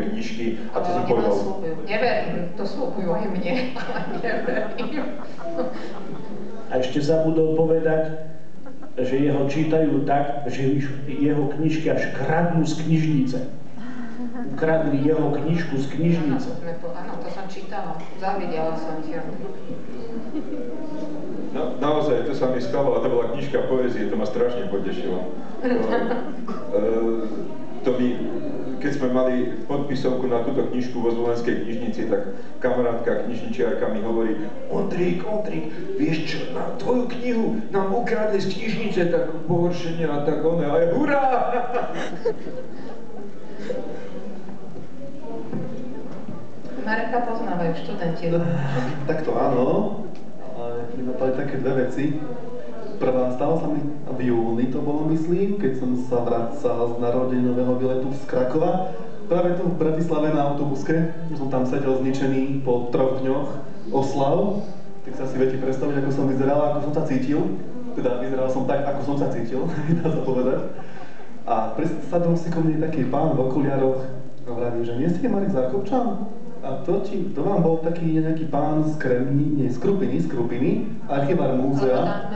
knižky a to som povedal. Neverím, to slúbujú aj mne, ale neverím. A ešte zabudol povedať, že jeho čítajú tak, že jeho knižky až kradnú z knižnice. Ukradli jeho knižku z knižnice. Áno, to som čítala. Zavidela som ti. No, naozaj, to sa mi stalo, a to bola knižka poézie, to ma strašne potešilo. Keď sme mali podpisovku na túto knižku vo Zvolenskej knižnici, tak kamarátka knižničiarka mi hovorí: Ondrík, vieš čo, na tvoju knihu nám ukradli z knižnice, tak pohoršenie a tak one, aj hurá! Mareka poznávajú študenti. Takto áno, ale mi napadli také dve veci. Prvá stala sa mi v júni, to bolo myslím, keď som sa vracal z narodeninového výletu z Krakova. Práve tu v Bratislave na autobuske, som tam sedel zničený po 3 dňoch oslav. Tak sa si viete predstaviť, ako som vyzeral, ako som sa cítil. Teda vyzeral som tak, ako som sa cítil, dá sa povedať. A sadol si ko mne taký pán v okuliaroch a vraví, že nie ste Marek Zákopčan? A to vám bol taký nejaký pán z Krupiny, archivár múzea.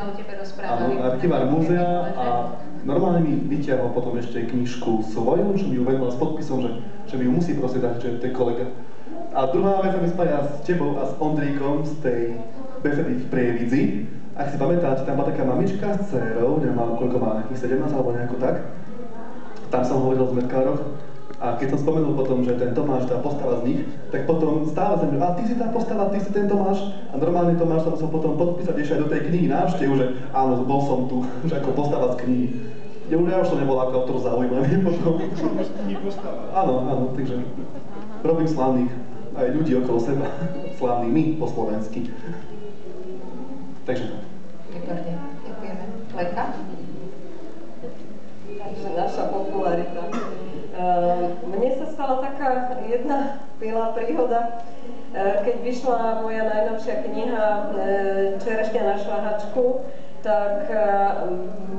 Áno, archivár múzea a normálne mi vyťahol potom ešte knižku svoju, že mi ju venoval s podpisom, že mi ju musí prosiť dať, že to je kolega. A druhá vec sa mi spája s tebou a s Ondríkom z tej besedy v Prievidzi. Ak si pamätáte, tam bola taká mamička s dcérou, neviem, koľko má, nejakých 17 alebo nejako tak. Tam som hovoril o zmetkároch. A keď som spomenul potom, že ten Tomáš, tá postava z nich, tak potom stále som, a ty si tá postava, ty si ten Tomáš. A normálny Tomáš sa musel potom podpísať ešte aj do tej knihy návštevu, že áno, bol som tu, že ako postava z knihy. Ja už som nebol ako autor zaujímavý potom. Áno, takže robím slávnych aj ľudí okolo seba. Slávnych my po slovensky. Takže tak. Výborne, ďakujeme. Leka? Takže naša popularita. Mne sa stala taká jedna milá príhoda, keď vyšla moja najnovšia kniha Čerešňa na šľahačku, tak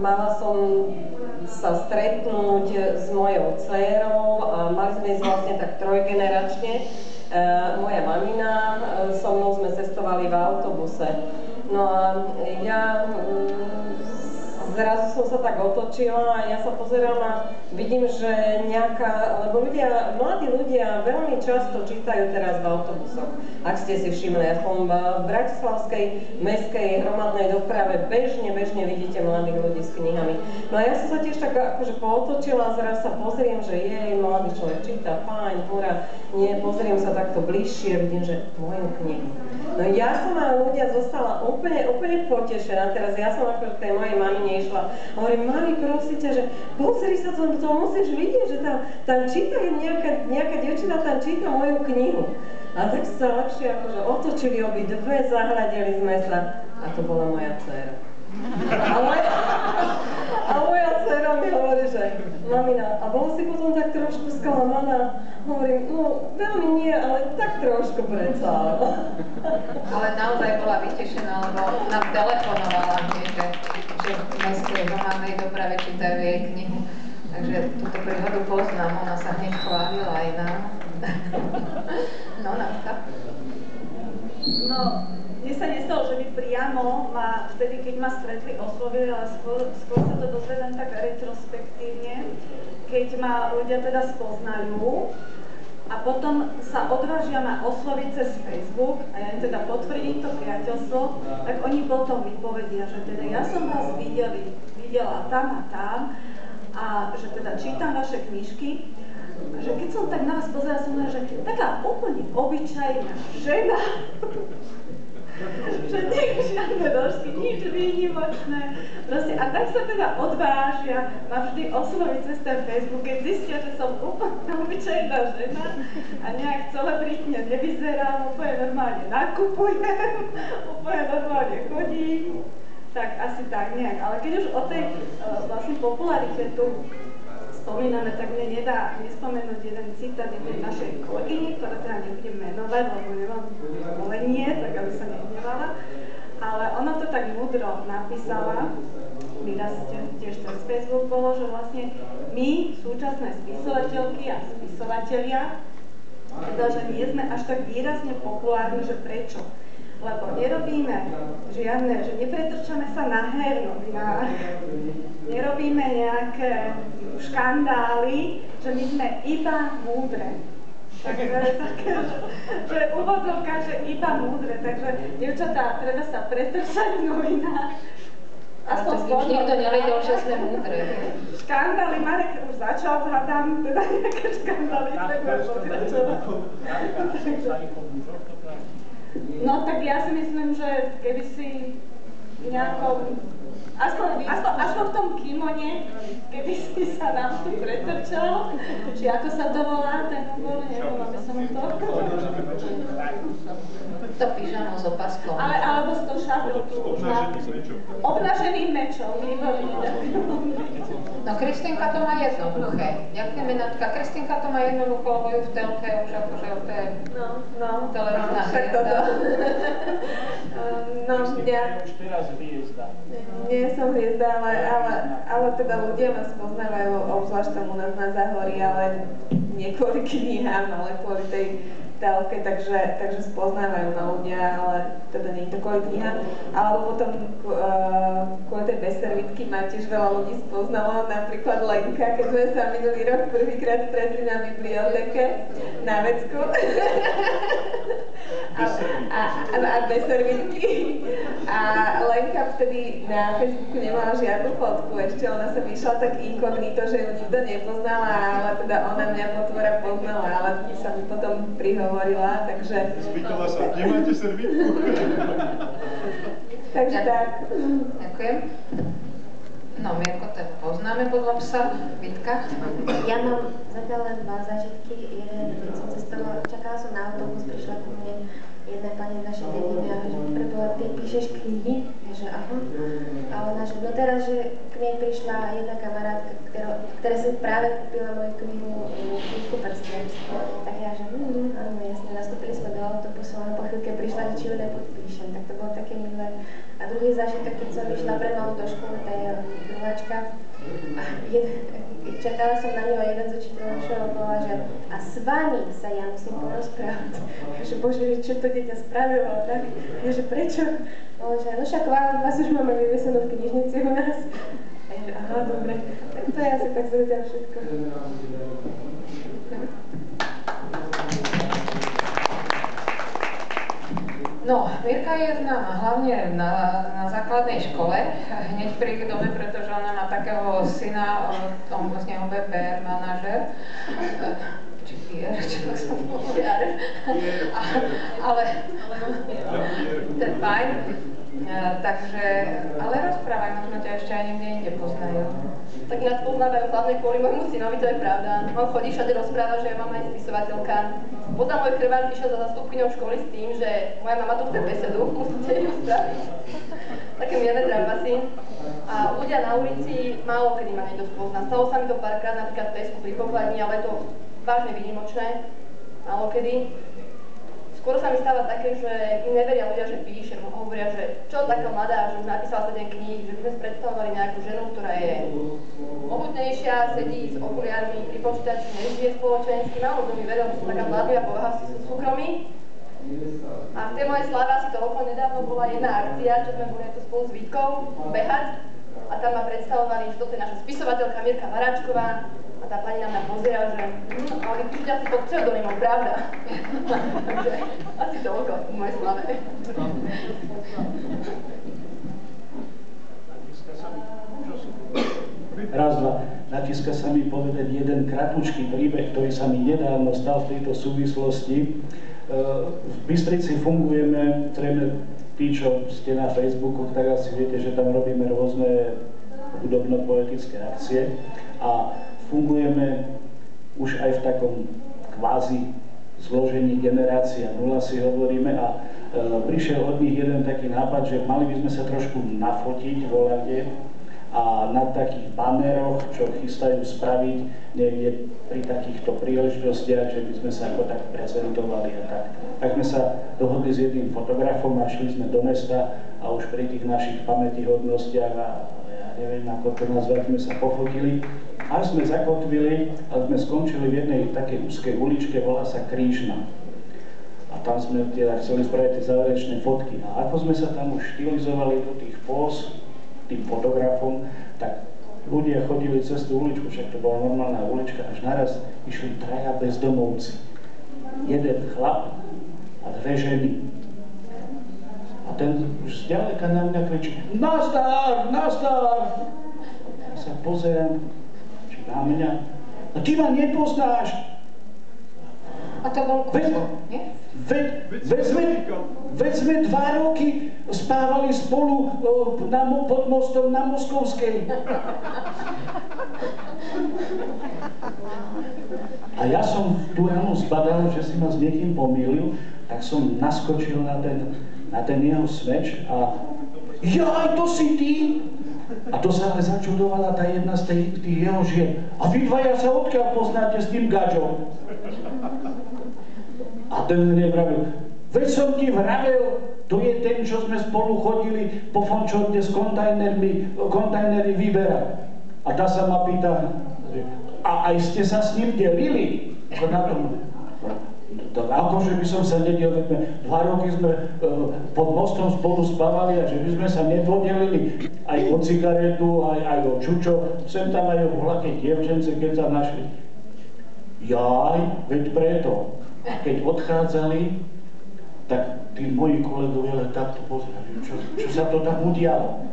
mala som sa stretnúť s mojou dcérou a mali sme ísť vlastne tak trojgeneračne. Moja mamina, so mnou sme cestovali v autobuse. No a ja zrazu som sa tak otočila a ja sa pozerala, vidím, že lebo mladí ľudia veľmi často čítajú teraz v autobusoch. Ak ste si všimli, aspoň v bratislavskej mestskej hromadnej doprave bežne vidíte mladých ľudí s knihami. No a ja som sa tiež tak akože pootočila a zrazu sa pozriem, že mladý človek číta, fajn, hurá, nie, pozriem sa takto bližšie, vidím, že moju knihu. No ja som a ľudia zostala úplne potešená. Teraz ja som akože tej mojej mamine išla. Hovorím, mami, prosím ťa, že pozri sa, to musíš vidieť, že tam číta nejaká dievčina, tam číta moju knihu. A tak sa lepšie akože otočili obidve, zahľadili sme sa. A to bola moja dcéra. A moja dcéra mi hovorí, že mamina, a bolo si potom tak trošku sklamaná? Hovorím, no veľmi nie, ale tak trošku predsa. Ale naozaj bola vytešená, lebo nám telefonovala hneď, že v mestskej hromadnej doprave čítajú jej knihu. Takže túto príhodu poznám, ona sa hneď chválila aj nám. No, Natka? No, mne sa nestalo, že by priamo ma, vtedy, keď ma stretli, oslovili, ale skôr sa to dozvedám tak retrospektívne, keď ma ľudia teda spoznajú a potom sa odvážia ma osloviť cez Facebook a ja im teda potvrdím to priateľstvo, tak oni potom vypovedia, že teda ja som vás videla tam a tam a že teda čítam vaše knižky. A že keď som tak na vás pozerala, som povedala, že taká úplne obyčajná žena, že nie žiadne rožky, nič výnimočné. Proste, a tak sa teda odvážia ma vždy osloviť cez ten Facebook, keď zistia, že som úplne obyčajná žena a nejak celebritne nevyzerám, úplne normálne nakupujem, úplne normálne chodím. Tak asi tak nejak. Ale keď už o tej vlastne popularite tu spomíname, tak mne nedá nespomenúť jeden citát jednej našej kolegyne, ktorá teda nebudem menovať, lebo nemám volenie, tak aby sa nehnevala. Ale ona to tak múdro napísala, mi raz tiež cez Facebook bolo, že vlastne my, súčasné spisovateľky a spisovatelia, teda, že nie sme až tak výrazne populárni, že prečo? Lebo nerobíme žiadne, že nepretrčame sa na novinách, nerobíme nejaké škandály, že my sme iba múdre. Takže také, že úvodzovka, že iba múdre, takže dievčatá, treba sa pretrčať v novinách. Aspoň nikto nevedel, že sme múdre. Škandály, Marek už začal, hádam, teda nejaké škandály treba pokračovať. No tak ja si myslím, že keby si nejakom, aspoň v tom kimone, keby si sa nám tu pretrčal, či ako sa to volá, ten bol, neviem, aby som to... To pyžamo s opaskom. Alebo s tou šablou tu obnaženým mečom, výborný. No Kristýnka to má jednoduché. Ďakujeme, Natka. Kristýnka to má jednoducho, lebo ju v telke už akože to je televízna hviezda. No, ja už teraz hviezda. nie som hviezda, ale teda ľudia ma spoznávajú, obzvlášť tam u nás na Záhorí, ale nie kvôli knihám, ale kvôli tej telke, takže spoznávajú ma ľudia, ale teda nie je to kvôli knihám. Alebo potom kvôli tej bezservítky ma tiež veľa ľudí spoznalo, napríklad Lenka, keď sme sa minulý rok prvýkrát stretli na biblioteke na Vecku. A bez servítky. A Lenka vtedy na Facebooku nemala žiadnu fotku, ešte ona sa vyšla tak inkognito, že ju nikto nepoznala, ale teda ona mňa potvora poznala, ale sa mi potom prihovorila, takže... Spýtala sa, nemáte servítku? Takže tak. Ďakujem. No, Mirko, to poznáme podľa psa. Vitka? Ja mám zatiaľ len dva zážitky. Jeden, keď som cestovala, čakala som na autobus, prišla ku mne jedna pani z našej dediny a že preboha, ty píšeš knihy? Že aha. A ona, že no teraz, že k nej prišla jedna kamarátka, ktorá si práve kúpila moju knižku Prstenstvo. Tak ja, že áno, jasne, nastúpili sme do autobusu, a po chvíľke prišla, že či ju nepodpíšem. Tak to bolo také milé. A druhý zážitok, keď som išla pre malú do školy, tá je druháčka, čakala som na ňu a jeden z učiteľov povedal, že a s vami sa ja musím porozprávať. Že bože, čo to dieťa spravilo, tak? Ja, že prečo? Že no však vás už máme vyvesenú v knižnici u nás. A ja, že aha, dobre. Tak to je asi tak zatiaľ všetko. No, Mirka je známa hlavne na základnej škole, hneď pri dome, pretože ona má takého syna, on z neho bude PR manažer, či PR, čo som povedal, ale to je fajn, takže, ale rozprávaj, možno ťa ešte aj niekde inde poznajú. Tak nás poznávajú hlavne kvôli môjmu synovi, to je pravda. On chodí všade rozprávať, že je mama je spisovateľka. Potom môj krvár prišiel za zastupkyňou školy s tým, že moja mama tu chce besedu, musíte ju spraviť. Také mierne trapasy. A ľudia na ulici málo kedy ma niekto spozná. Stalo sa mi to párkrát, napríklad v Tesku pri pokladni, ale je to vážne výnimočné. Málo kedy. Skôr sa mi stáva také, že im neveria ľudia, že píšem. Hovoria, že čo taká mladá, že už napísala 7 kníh, že by sme predstavovali nejakú ženu, ktorá je mohutnejšia, sedí s okuliármi pri počítači, nežije spoločensky. Málo kto mi veril, že som taká mladá povaha v súkromí. A v tej mojej sláve asi toľko nedávno bola jedna akcia, čo sme boli to spolu s Vítkou behať. A tam ma predstavovali, že toto je naša spisovateľka Mirka Varáčková. A tá pani na mňa pozerá, že ale píšte asi pod pseudonymom, pravda? Takže asi toľko v mojej slave. Raz, dva. Natíska sa mi povedať jeden kratučký príbeh, ktorý sa mi nedávno stal v tejto súvislosti. V Bystrici fungujeme, zrejme tí, čo ste na Facebooku, tak asi viete, že tam robíme rôzne hudobno-poetické akcie a fungujeme už aj v takom kvázi zložení generácia 0 si hovoríme a prišiel od nich jeden taký nápad, že mali by sme sa trošku nafotiť voľade a na takých baneroch, čo chystajú spraviť niekde pri takýchto príležitostiach, že by sme sa ako tak prezentovali a tak. Tak sme sa dohodli s jedným fotografom a šli sme do mesta a už pri tých našich pamätihodnostiach a ja neviem, ako to nazvať, sme sa pofotili. až sme zakotvili, a sme skončili v jednej takej úzkej uličke, volá sa Krížna. A tam sme teda chceli spraviť tie záverečné fotky. A ako sme sa tam už štilizovali do tých póz, tým fotografom, tak ľudia chodili cez tú uličku, však to bola normálna ulička, až naraz išli traja bezdomovci. Jeden chlap a dve ženy. A ten už zďaleka na mňa kričí: nazdar, nazdar! Ja sa pozerám, či na mňa. A ty ma nepoznáš! A to bol Kubo, nie? Veď sme 2 roky spávali spolu pod mostom na Moskovskej. A ja som tu ráno zbadal, že si ma s niekým pomýlil, tak som naskočil na ten jeho smeč a jaj, to si ty! A to sa ale začudovala tá jedna z tých jeho žien. A vy dvaja sa odkiaľ poznáte s tým gadžom? A ten mne vravel: veď som ti vravel, to je ten, čo sme spolu chodili po Fončorte s kontajnery vyberať. A tá sa ma pýta: a aj ste sa s ním delili? Ako na tom? Akože by som sa nedelil, 2 roky sme pod mostom spolu spávali a že by sme sa nepodelili aj o cigaretu, aj o čučo, sem tam aj o vlaké dievčence, keď sa našli. Jaj, veď preto. A keď odchádzali, tak tí moji kolegovia len takto pozerali, čo sa to tam udialo.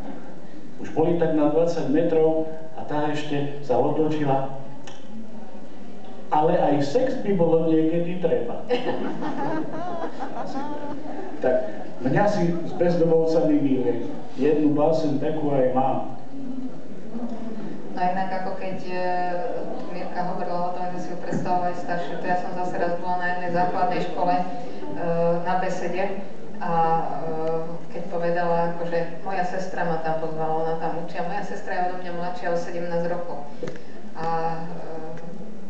Už boli tak na 20 metrov a tá ešte sa otočila. Ale aj sex by bolo niekedy treba. Tak mňa si s bezdomovcami miluje. Jednu báseň takú aj mám. No inak ako keď Mirka hovorila o tom, že si ju predstavovala aj staršiu, to ja som zase raz bola na jednej základnej škole na besede a keď povedala, akože moja sestra ma tam pozvala, ona tam učia, moja sestra je odo mňa mladšia o 17 rokov. A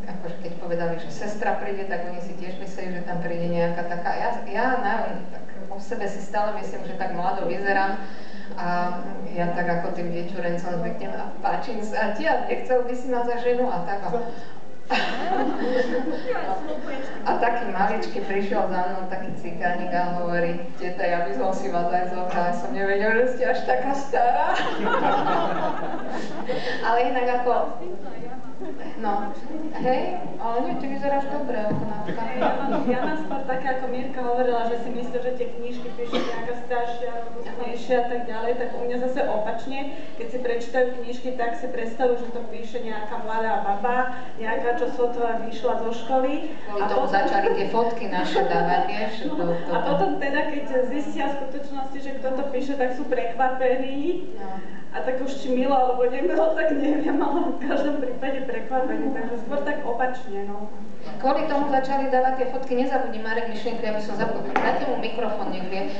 akože keď povedali, že sestra príde, tak oni si tiež mysleli, že tam príde nejaká taká, tak o sebe si stále myslím, že tak mlado vyzerám. A ja tak ako tým diečurencom zvyknem a páčim sa ti a nechcel by si ma za ženu a tak. A taký maličký prišiel za mnou, taký cigánik a hovorí: teta, ja by som si vás aj zobral, som nevedel, že ste až taká stará. Ale inak ako... No, hej, ale nie, ty vyzeráš dobre, ako na Ja mám skôr také, ako Mirka hovorila, že si myslí, že tie knižky píše nejaká staršia, robustnejšia a tak ďalej, tak u mňa zase opačne, keď si prečítajú knižky, tak si predstavujú, že to píše nejaká mladá baba, nejaká, čo sotva vyšla zo školy. A potom začali tie fotky naše dávať, vieš? A potom teda, keď zistia v skutočnosti, že kto to píše, tak sú prekvapení. A tak už či milo alebo nemilo, tak neviem, ale v každom prípade prekvapení, takže skôr tak opačne, no. Kvôli tomu začali dávať tie fotky, nezabudni Marek myšlienku, ja by som zabudla, dáte mu mikrofón niekde.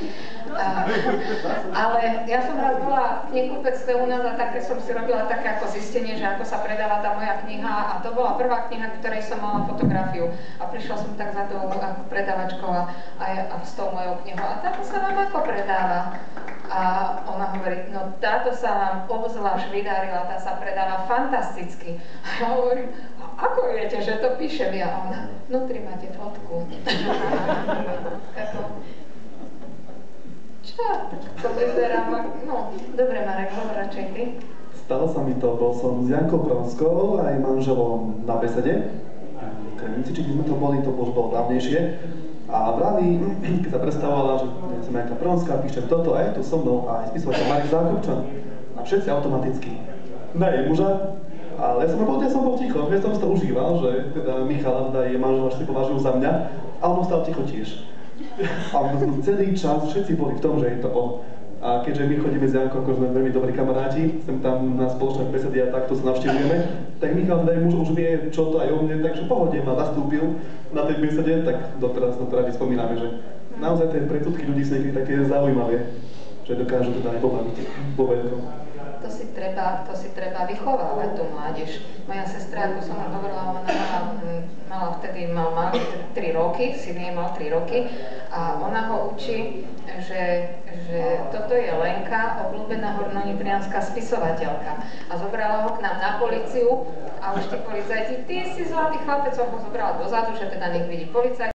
Ale ja som raz bola v knihkupectve u nás a také som si robila také ako zistenie, že ako sa predáva tá moja kniha a to bola prvá kniha, ktorej som mala fotografiu. A prišla som tak za tou predavačkou a s tou mojou knihou. A táto sa vám ako predáva? A ona hovorí: no táto sa vám obzvlášť vydarila, tá sa predáva fantasticky. A ja hovorím: ako viete, že to píšem ja? A ona: vnútri máte fotku. Čo? To vyzerá... No, dobre, Marek, hovor radšej ty. Stalo sa mi to, bol som s Jankou Pronskou aj manželom na besede. Kremnici, či by sme to boli, to už bolo dávnejšie. A vraví, keď sa predstavovala, že som Janka Pronská, píšem toto, aj tu so mnou, a aj spisovateľ Marek Zákupčan. A všetci automaticky: daj muža. Ale ja som bol ticho, ja som si to užíval, že teda Michal a jej manžel až si považujú za mňa, a on ostal ticho tiež. A celý čas všetci boli v tom, že je to on. A keďže my chodíme s Jankou, ako sme veľmi dobrí kamaráti, sem tam na spoločné besedy a takto sa navštevujeme, tak Michal teda muž už vie, čo to aj o mne, takže pohodne ma nastúpil na tej besede, tak doteraz na to radi spomíname, že naozaj tie predsudky ľudí sú niekedy také zaujímavé, že dokážu teda aj pobaviť vo veľkom. To si treba vychovávať tú mládež. Moja sestra, ako som hovorila, ona mala 3 roky, syn jej mal 3 roky a ona ho učí, že toto je Lenka, obľúbená hornonitrianská spisovateľka. A zobrala ho k nám na políciu a A už tí policajti, ty si zlatý chlapec, som ho zobrala dozadu, že teda nech vidí policajt.